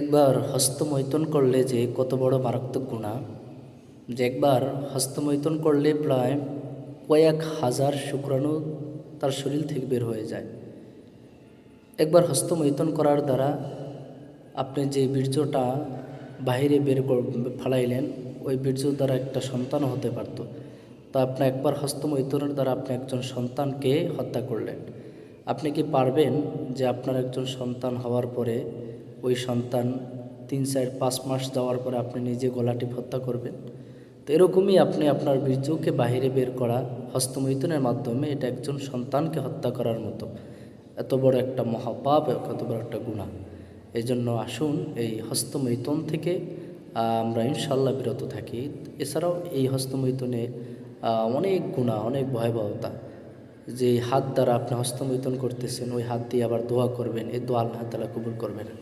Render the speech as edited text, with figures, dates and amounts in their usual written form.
একবার হস্তমৈথুন করলে যে কত বড় মারাত্মক গুনাহ, যে একবার হস্তমৈথুন করলে প্রায় কয়েক হাজার শুক্রাণু তার শরীর থেকে বের হয়ে যায়। একবার হস্তমৈথুন করার দ্বারা আপনি যে বীর্যটা বাহিরে ফালাইলেন, ওই বীর্য দ্বারা একটা সন্তান হতে পারত। তো আপনি একবার হস্তমৈথুনের দ্বারা আপনি একজন সন্তানকে হত্যা করলেন। আপনি কি পারবেন যে আপনার একজন সন্তান হওয়ার পরে ওই সন্তান 3, 4, 5 মাস যাওয়ার পরে আপনি নিজে গলা টিপে হত্যা করবেন? তো এরকমই আপনি আপনার বীর্যকে বাহিরে বের করা হস্তমৈথুনের মাধ্যমে, এটা একজন সন্তানকে হত্যা করার মতো এত বড় একটা মহাপাপ, এত বড় একটা গুনাহ। এই জন্য আসুন এই হস্তমৈথুন থেকে আমরা ইনশাল্লাহ বিরত থাকি। এছাড়াও এই হস্তমৈথুনে অনেক গুনাহ, অনেক ভয়াবহতা। যে হাত দ্বারা আপনি হস্তমৈথুন করতেছেন, ওই হাত দিয়ে আবার দোয়া করবেন, এই দোয়া আল্লাহ তাআলা কবুল করবে না।